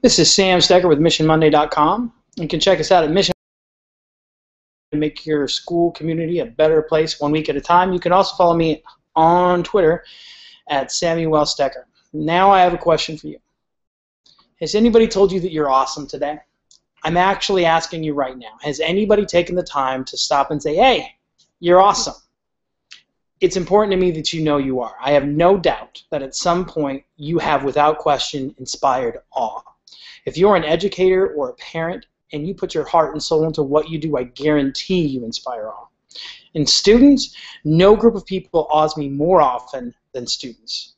This is Sam Stecker with MissionMonday.com. You can check us out at Mission to make your school community a better place 1 week at a time. You can also follow me on Twitter at Samuel Stecker. Now I have a question for you. Has anybody told you that you're awesome today? I'm actually asking you right now. Has anybody taken the time to stop and say, hey, you're awesome? It's important to me that you know you are. I have no doubt that at some point you have, without question, inspired awe. If you're an educator or a parent and you put your heart and soul into what you do, I guarantee you inspire awe. In students, no group of people awes me more often than students.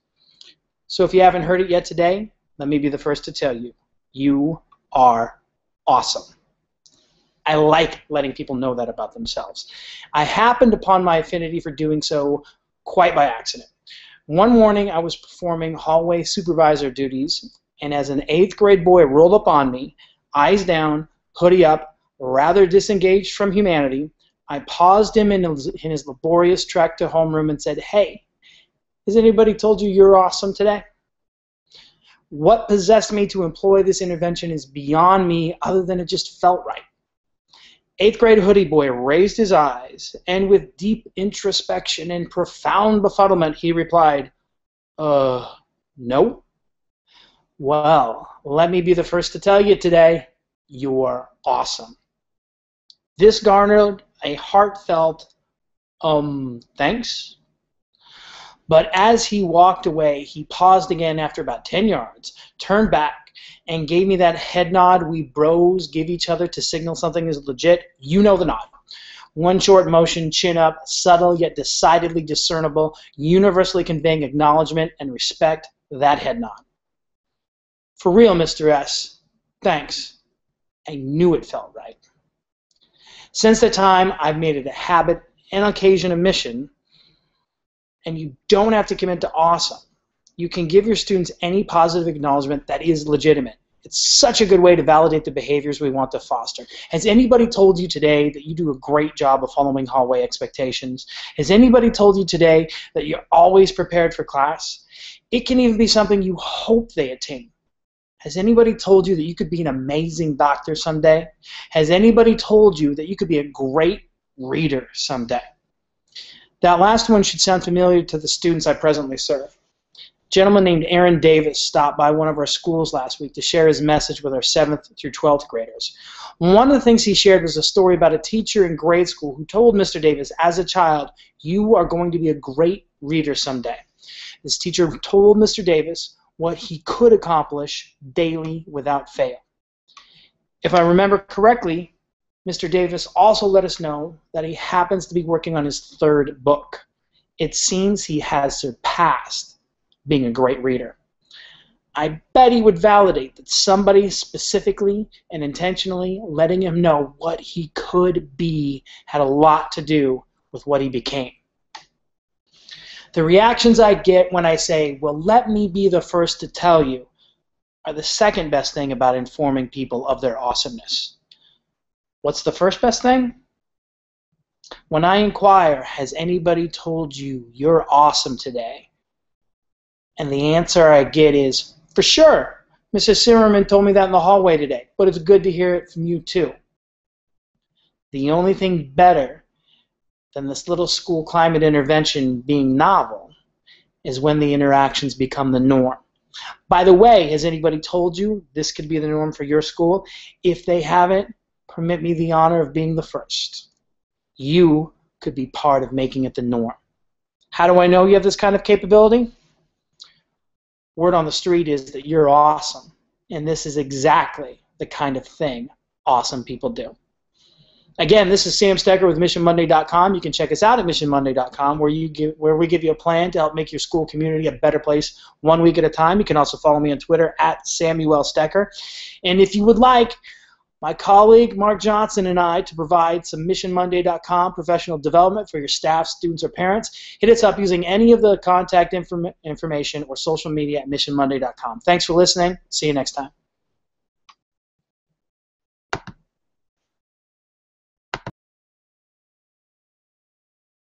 So if you haven't heard it yet today, let me be the first to tell you, you are awesome. I like letting people know that about themselves. I happened upon my affinity for doing so quite by accident. One morning I was performing hallway supervisor duties, and as an 8th grade boy rolled up on me, eyes down, hoodie up, rather disengaged from humanity, I paused him in his laborious trek to homeroom and said, hey, has anybody told you you're awesome today? What possessed me to employ this intervention is beyond me, other than it just felt right. 8th grade hoodie boy raised his eyes, and with deep introspection and profound befuddlement, he replied, no. Well, let me be the first to tell you today, you're awesome. This garnered a heartfelt, thanks. But as he walked away, he paused again after about 10 yards, turned back, and gave me that head nod we bros give each other to signal something is legit. You know the nod. One short motion, chin up, subtle yet decidedly discernible, universally conveying acknowledgement and respect, that head nod. For real, Mr. S, thanks. I knew it felt right. Since that time, I've made it a habit and on occasion a mission, and you don't have to commit to awesome. You can give your students any positive acknowledgement that is legitimate. It's such a good way to validate the behaviors we want to foster. Has anybody told you today that you do a great job of following hallway expectations? Has anybody told you today that you're always prepared for class? It can even be something you hope they attain. Has anybody told you that you could be an amazing doctor someday? Has anybody told you that you could be a great reader someday? That last one should sound familiar to the students I presently serve. A gentleman named Aaron Davis stopped by one of our schools last week to share his message with our 7th through 12th graders. One of the things he shared was a story about a teacher in grade school who told Mr. Davis, as a child, you are going to be a great reader someday. This teacher told Mr. Davis what he could accomplish daily without fail. If I remember correctly, Mr. Davis also let us know that he happens to be working on his 3rd book. It seems he has surpassed being a great reader. I bet he would validate that somebody specifically and intentionally letting him know what he could be had a lot to do with what he became. The reactions I get when I say, well, let me be the first to tell you, are the second best thing about informing people of their awesomeness. What's the first best thing? When I inquire, has anybody told you you're awesome today? And the answer I get is, for sure, Mrs. Zimmerman told me that in the hallway today, but it's good to hear it from you too. The only thing better than this little school climate intervention being novel is when the interactions become the norm. By the way, has anybody told you this could be the norm for your school? If they haven't, permit me the honor of being the first. You could be part of making it the norm. How do I know you have this kind of capability? Word on the street is that you're awesome, and this is exactly the kind of thing awesome people do. Again, this is Sam Stecker with MissionMonday.com. You can check us out at MissionMonday.com, where we give you a plan to help make your school community a better place 1 week at a time. You can also follow me on Twitter at Samuel Stecker. And if you would like my colleague Mark Johnson and I to provide some MissionMonday.com professional development for your staff, students, or parents, hit us up using any of the contact information or social media at MissionMonday.com. Thanks for listening. See you next time.